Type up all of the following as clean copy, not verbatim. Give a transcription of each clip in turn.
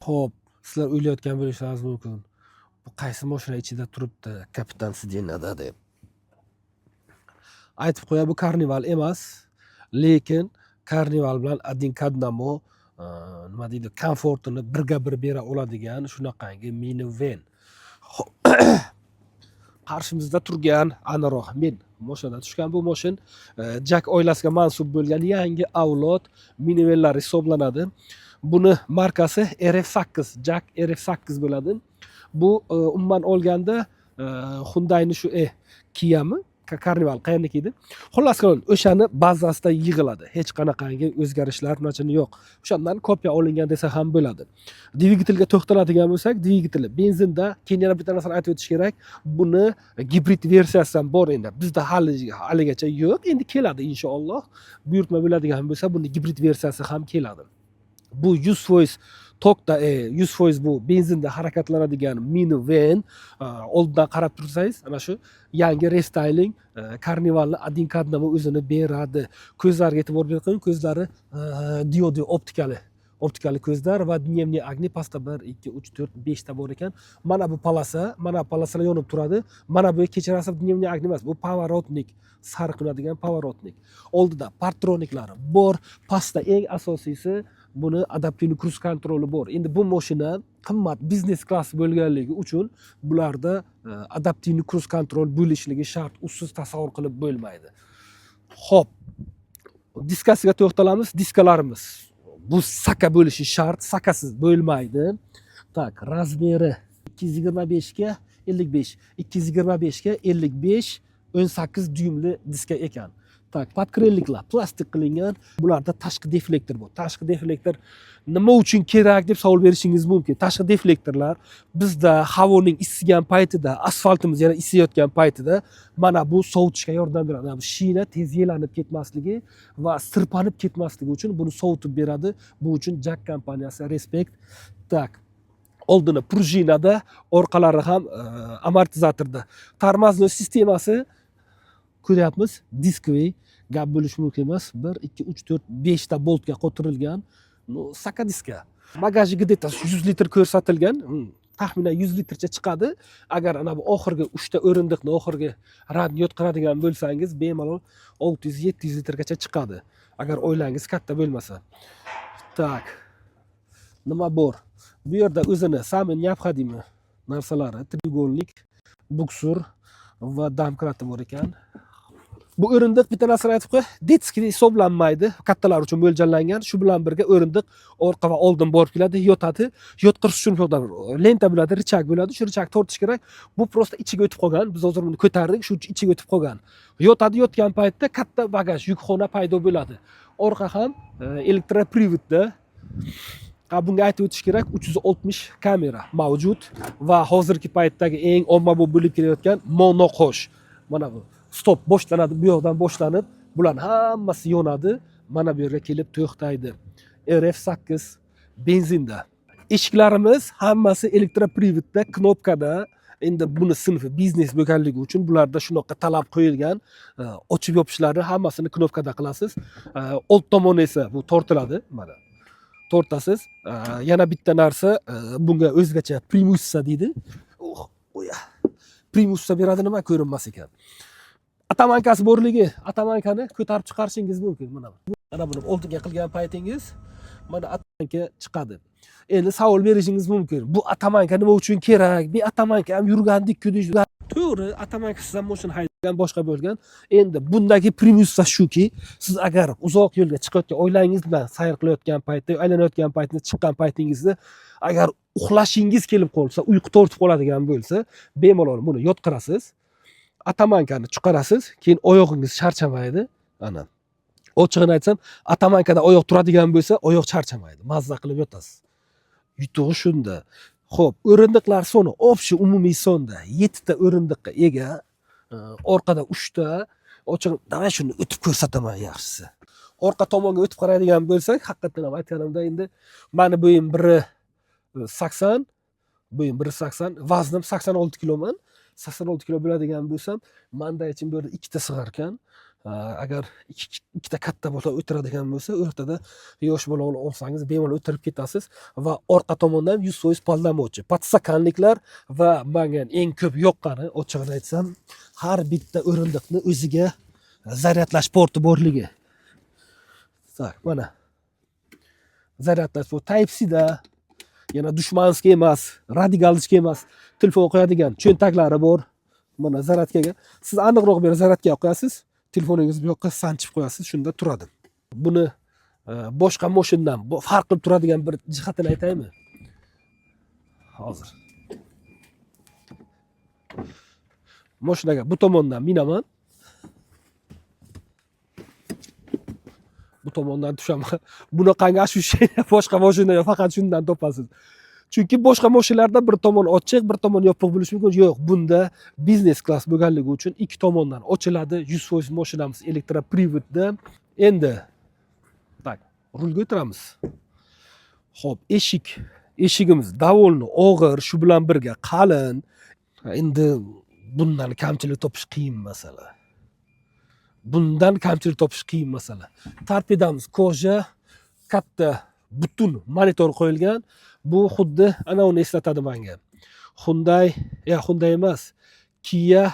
Xo'p, sizlar o'ylayotgan bo'lishlaringiz mumkin. Bu qaysi mashina ichida turibdi, kapitan Sidenada deb. Aytib qo'ya, bu Carnival emas, lekin Carnival bilan adin-kadnamo nima deydi, komfortini birga bir bera oladigan shunaqangi minivan. Qarshimizda turgan aniqroq men mashinadan tushgan bu mashin Jack oilasiga mansub bo'lgan yangi avlod minivanlar hisoblanadi. Buni markasi RF8, Jack RF8 bo'ladi. Bu umuman olganda Hyundai'ni shu Kia'mi, Carnival qayerniki edi. Xullas qilib, o'shani bazasida yig'iladi. Hech qanaqangi o'zgarishlar narchani yo'q. O'shandan kopiya olingan desa ham bo'ladi. Dvigatelga to'xtaladigan bo'lsak, dvigateli benzinda, keyin yana bitta narsani aytib o'tish kerak. Buni gibrid versiyasi ham bor endi. Bizda haligacha yo'q, endi keladi inshaalloh. Buyurtma bo'ladigan bo'lsa, buni gibrid versiyasi ham keladi. Bu 100% tokda 100% bu benzinda harakatlanadigan minivan. Oldidan qarab tursangiz, ana shu yangi restyling Carnivalni adin-kadnamo o'zini beradi. Ko'zlariga e'tibor bering, ko'zlari diodli optikali ko'zlar va dnevniy огни pastda 1 2 3 4 5 ta bor ekan. Mana bu palasalar yonib turadi. Mana bu kechirasiz dnevniy огни emas, bu поворотник, sarqinadigan поворотник. Oldida partroniklari bor, pastda eng asosiysi buni adaptiv kruz kontroli bor. Endi bu mashina qimmat biznes klass bo'lganligi uchun bularda adaptiv kruz kontrol bo'lishligi shart, usiz tasavvur qilib bo'lmaydi. Xo'p, diskasiga to'xtalamiz. Diskalarimiz bu saka bo'lishi shart, sakasiz bo'lmaydi. Tak, razmeri 225 ga 55, 225 ga 55, 18 dyumli diska ekan. Tak, podkrenliklar plastik qilingan. Bularda tashqi deflektor bor. Tashqi deflektor nima uchun kerak deb savol berishingiz mumkin. Tashqi deflektorlar bizda havoning isigan paytida, asfaltimiz yana isiyotgan paytida mana bu sovutishga yordam beradi. Bu shina tez yelanib ketmasligi va sirpanib ketmasligi uchun buni sovutib beradi. Bu uchun Jack kompaniyasi respekt. Tak, oldini prujinada, orqalari ham amortizatorda. Tormoznoy sistemasi ko'ryapmiz, diskviy, gap bo'lishi mumkin emas. 1 2 3 4 5 ta boltga qo'tirilgan. Saka diska. Bagaji где-то 100 litr ko'rsatilgan. Taxminan 100 litrcha chiqadi. Agar ana bu oxirgi 3 ta o'rindiqni oxirgi radni yotqiradigan bo'lsangiz, bemalol 600-700 litrgacha chiqadi. Agar o'ylangiz katta bo'lmasa. Tak. Nima bor? Bu yerda o'zini самый необходимый narsalari, треугольник, buksur va domkrati bor ekan. Bu o'rindiq bitta narsani aytib qo'y, detskiy hisoblanmaydi, kattalar uchun mo'ljallangan. Shu bilan birga o'rindiq orqa va oldin borib keladi, yotadi. Yotqirish uchun lenta bo'ladi, richak bo'ladi. Shu richak tortish kerak. Bu prosta ichiga o'tib qolgan. Biz hozir buni ko'tardik, shu ichiga o'tib qolgan. Yotadi, yotgan paytda katta bagaj, yukxona paydo bo'ladi. Orqa ham elektroprivodda. Bunga aytib o'tish kerak, 360 kamera mavjud va hozirgi paytdagi eng ommabop bo'lib kelayotgan monoqosh. Mana bu stop boshlanadi, bu yoqdan boshlanib, bular hammasi yonadi, mana bu yerga kelib to'xtaydi. RF8 benzinda. Eshiklarimiz hammasi elektroprivodda, knopkada. Endi buni sinfi biznes bo'lganligi uchun bularda shunaqa talab qo'yilgan. Ochib yopishlari hammasini knopkada qilasiz. Old tomoni esa bu tortiladi, mana. Tortasiz. Yana bitta narsa, bunga o'zgacha primussa deydi. Qo'ya. Primussa beradi, nima ko'rinmas ekan. Atamankasi borligi, atamankani ko'tarib chiqarishingiz mumkin. Mana buni oldiga qilgan paytingiz mana atamanka chiqadi. Endi savol berishingiz mumkin. Bu atamanka nima uchun kerak? Bu atamanka ham yurgandik-ku deysiz. To'g'ri, atamankasiz ham mashina haydagan boshqa bo'lgan. Endi bundagi primussa shuki, siz agar uzoq yo'lga chiqayotgan, oilangiz bilan sayr qilayotgan paytda, aylanayotgan paytingizda, chiqqan paytingizda agar uxlashingiz kelib qolsa, uyqu tortib qoladigan bo'lsa, bemalol buni yotqirasiz. Atamankani chiqarasiz, keyin oyog'ingiz charchamaydi. Ana. Ochig'ini aytsam, atamankada oyoq turadigan bo'lsa, oyoq charchamaydi. Mazza qilib yotasiz. Yutug'i shunda. Xo'p, o'rindiqlar soni общий umumiy sonda 7 ta o'rindiqqa ega. Orqada 3 ta. Ochig'i, davay shuni o'tib ko'rsataman yaxshisi. Orqa tomonga o'tib qaraydigan bo'lsak, haqiqatan ham aytganimda endi meni bo'yim 1.80, bo'yim 1.80, vaznim 86 kiloman. 86 kilo bo'ladigan bo'lsam, manda ichim bu yerda 2 ta sig'ar ekan. Agar ikkita katta bola o'tiradigan bo'lsa, o'rtada yosh bola olsangiz bemalol o'tirib ketasiz va orqa tomondan 100% poldamovchi, podstakanliklar va menga eng ko'p yoqqani, ochig'ini aytsam, har bitta o'rindiqni o'ziga zaryadlash porti borligi. Tak, mana zaryadlash porti Type-C da, yana dushmanskiy emas, radikalskiy emas, telefon qo'yadigan cho'ntaklari bor. Mana zaryadkaga siz aniqroq bir zaryadkaga qo'yasiz, telefoningizni bu yoqqa sanchib qo'yasiz, shunda turadi. Buni boshqa mashindan farq qilib turadigan bir jihatini aytaymi? Hozir mashinaga bu tomondan minaman, bu tomondan tushaman. Bunaqangi ощущение boshqa mashinada faqat shundan topasiz. Chunki boshqa mashinalarda bir tomon ochiq, bir tomon yopiq bo'lishi mumkin. Yo'q, bunda biznes klass bo'lganligi uchun ikki tomondan ochiladi. 100% mashinamiz elektroprivodda. Endi tak, rulga o'tiramiz. Xo'p, eshigimiz довольно og'ir, shu bilan birga qalin. Endi bundan kamchilik topish qiyin masala. Torpedamiz koja, katta butun monitor qo'yilgan. Bu xuddi ana uni eslatadi menga. Hyundai emas, Kia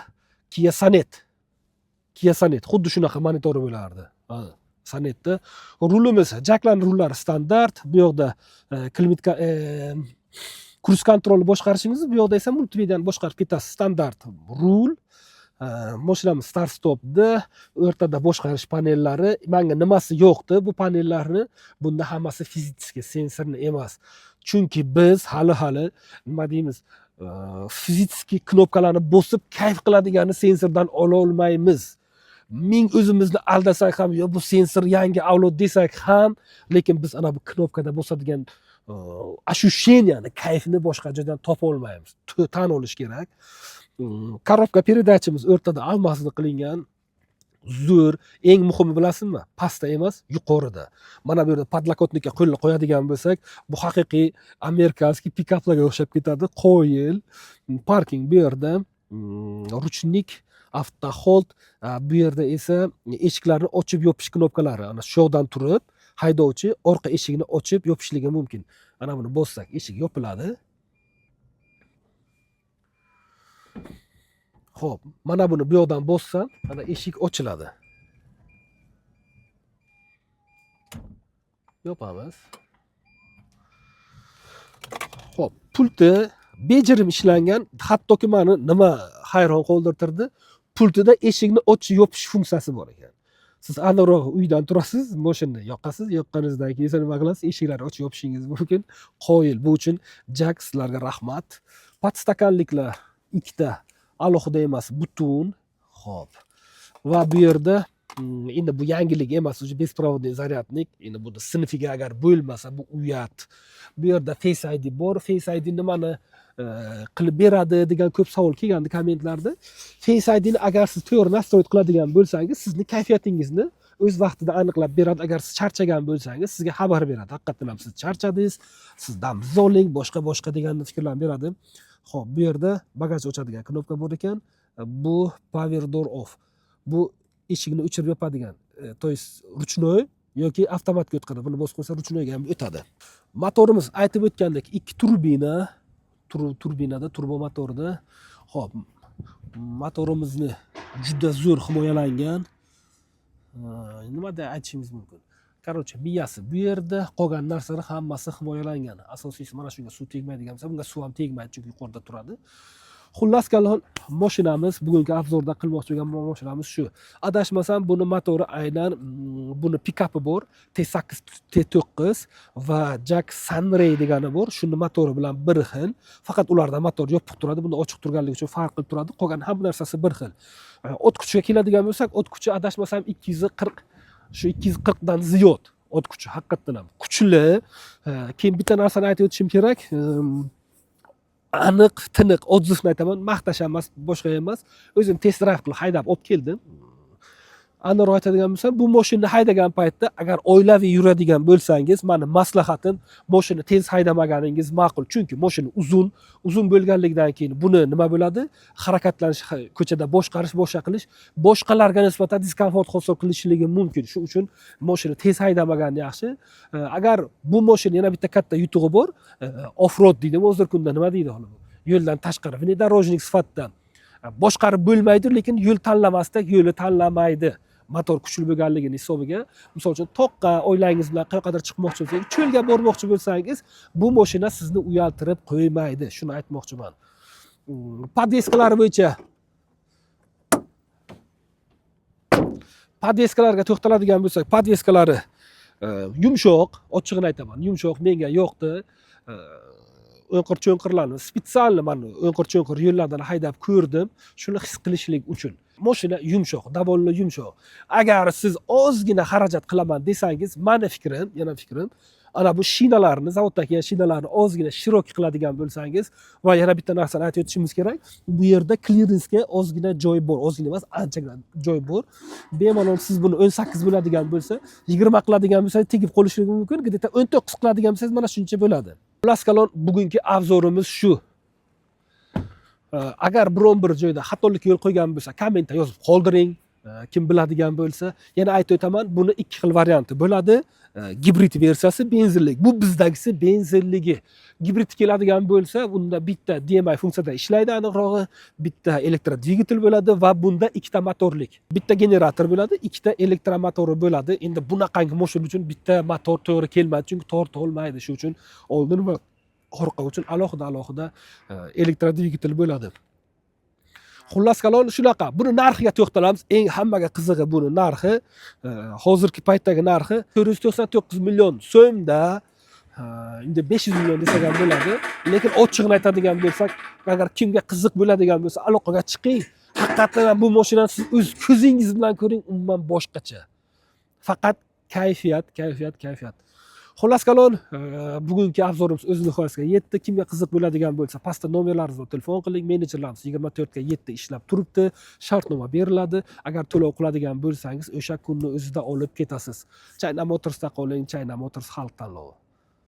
Sonet. Xuddi shunaqa monitori bo'lardi. Sonetda rulimiz, jaklan rullari standart. Bu yoqda kruz kontrolni boshqarishingiz, bu yoqda esa multimediani boshqarib ketasiz. Standart rul. Mashinamiz start stopda, o'rtada boshqarish panellari. Menga nimasi yo'qdi bu panellarni? Bunda hammasi fizический, sensorni emas. Chunki biz hali nima deymiz, fizический knopkalarni bosib kayf qiladigan sensordan ola olmaymiz. Ming o'zimizni aldasak ham, yo bu sensor yangi avlod desak ham, lekin biz ana bu knopkada bosadigan ощущенияni, kayfni boshqa joydan topa olmaymiz. Tan olish kerak. Korobka peredachimiz o'rtada almasli qilingan. Zo'r, eng muhimi bilasizmi? Pastda emas, yuqorida. Mana bu yerda podlokotnikka qo'lni qo'yadigan bo'lsak, bu haqiqiy amerikanskiy pikaplarga o'xshab ketadi. Qo'yil, parking bu yerda, ruchnik, avtohold, bu yerda esa eshiklarni ochib yopish knopkalari. Ana shu yoqdan turib, haydovchi orqa eshigini ochib yopishligi mumkin. Ana buni bossak, eshik yopiladi. Xo'p, mana buni bu yoqdan bossam, mana eshik ochiladi. Yopamiz. Xo'p, pulti bejirim ishlangan, hattoki meni nima hayron qoldirtirdi, pultida eshikni ochish yopish funksiyasi bor ekan. Siz aniqroq uydan turasiz, mashinani yoqasiz, yoqqaningizdan keyin esa nima qilasiz? Eshiklarni ochib yopishingiz mumkin. Qoyil, bu uchun Jack sizlarga rahmat. Podstakanliklar ikkita alohida emas, butun. Xo'p. Va bu yerda endi bu yangilik emas, o'sha беспроводный zaryadnik. Endi buni sinfiga agar bo'lmasa bu uyat. Bu yerda Face ID bor. Face ID nimani qilib beradi degan ko'p savol kelgandi kommentlarda. Face IDni agar siz to'g'ri nastroy qiladigan bo'lsangiz, sizni kayfiyatingizni o'z vaqtida aniqlab beradi. Agar siz charchagan bo'lsangiz, sizga xabar beradi. Haqiqatan ham siz charchadingiz, siz dam oling, boshqa degan fikrlarni beradi. Xo'p, bu yerda bagaj ochadigan knopka bor ekan. Bu power door off. Bu eshikni o'chirib yopadigan, to есть ruchnoy yoki avtomatga o'tqadi. Buni bosib qo'ysa ruchnoyga ham o'tadi. Motorimiz aytib o'tgandek, ikki turbinada, turbo motorda. Xo'p, motorimizni juda zo'r himoyalangan. Nimada aytishimiz mumkin? Короче, miyasi bu yerda, qolgan narsalar hammasi himoyalangan. Asosiysi mana shunga suv tegmaydigan bo'lsa, bunga suv ham tegmaydi, chunki yuqorida turadi. Xullas kalon, mashinamiz, bugungi obzorda qilmoqchi bo'lgan mashinamiz shu. Adashmasam, buni motori aynan buni pikapi bor, T8, T9 va Jack Sunray degani bor. Shuni motori bilan bir xil. Faqat ularda motor yopiq turadi, bunda ochiq turganligi uchun farq qilib turadi. Qolgan hamma narsasi bir xil. O't kuchiga keladigan bo'lsak, o't kuchi adashmasam 240, shu 240 dan ziyod o't kuchi, haqiqatan ham kuchli. Keyin bitta narsani aytib o'tishim kerak. Aniq, tiniq, odzivni aytaman, maqtash emas, boshqa emas. O'zim test drive qilib haydab olib keldim. aniqroq aytadigan bo'lsam, bu mashinani haydagan paytda agar oilaviy yuradigan bo'lsangiz, mani maslahatim mashina tez haydamaganingiz ma'qul. Chunki mashina uzun bo'lganligidan keyin buni nima bo'ladi? Harakatlanish, ko'chada boshqarish, boshqa qilish boshqalarga nisbatan diskomfort hosil qilishligi mumkin. Shuning uchun mashina tez haydamagan yaxshi. Agar bu mashina yana bitta katta yutug'i bor, off-road deydi, hozirgi kunda nima deydi hali bu? Yo'ldan tashqari, внедорожник sifatida boshqarib bo'lmaydi, lekin yo'l tanlamasdan yo'lni tanlamaydi. Motor kuchli bo'lganligini hisobiga, misol uchun toqqa oilangiz bilan qayerqadir chiqmoqchi bo'lsangiz, cho'lga bormoqchi bo'lsangiz, bu mashina sizni uyaltirib qo'ymaydi. Shuni aytmoqchiman. Podveskalari bo'yicha podveskalarga to'xtaladigan bo'lsak, podveskalari yumshoq, ochig'ini aytaman, yumshoq menga yoqdi. O'nqir-cho'nqirlarni spesial mana o'nqir-cho'nqir yo'llardan haydab ko'rdim, shuni his qilishlik uchun. Mashina yumshoq, довольно yumshoq. Agar siz ozgina xarajat qilaman desangiz, meni fikrim, yana fikrim, ana bu shinalarni, zavoddan kelgan shinalarni ozgina shiroki qiladigan bo'lsangiz va yana bitta narsani aytib o'tishimiz kerak. Bu yerda klirensga ozgina joy bor, ozgina emas, anchagina joy bor. Bemalol siz buni 18 bo'ladigan bo'lsa, 20 qiladigan bo'lsangiz tegib qolishligi mumkin. Где-то 19 qiladigan bo'lsangiz mana shuncha bo'ladi. Xullas kalon, bugungi avzorimiz shu. Agar biron bir joyda xatolik yo'l qo'ygan bo'lsa, kommentda yozib qoldiring. Kim biladigan bo'lsa, yana aytib o'taman, buni ikki xil varianti bo'ladi. Gibrid versiyasi benzinlik. Bu bizdagisi benzinligi. Gibrid keladigan bo'lsa, bunda bitta DMI funksiyada ishlaydi aniqrog'i, bitta elektrodvigatel bo'ladi va bunda ikkita motorlik. Bitta generator bo'ladi, ikkita elektromotori bo'ladi. Endi bunaqangi mashina uchun bitta motor to'g'ri kelmaydi, chunki torta olmaydi. Shuning uchun oldin va orqa uchun alohida elektrodvigatel bo'ladi. Xullas kalon shunaqa. Buni narxiga to'xtalamiz. Eng hammaga qizig'i buni narxi, hozirgi paytdagi narxi 499 million so'mda, endi 500 million desak ham bo'ladi. Lekin ochiqni aytadigan bo'lsak, agar kimga qiziq bo'ladigan bo'lsa, aloqaga chiqing. Haqiqatan bu mashinani siz o'z ko'zingiz bilan ko'ring, umuman boshqacha. Faqat kayfiyat. Xullas kalon, bugungi avzorimiz o'z nihoyasiga yetdi. Kimga qiziq bo'ladigan bo'lsa, pastda nomerlaringizni telefon qiling. Menejerlarimiz 24 ga 7 ishlab turibdi. Shartnoma beriladi. Agar to'lov qiladigan bo'lsangiz, o'sha kunni o'zida olib ketasiz. Chayna Motorsda qoling, Chayna Motors xalq tanlovi.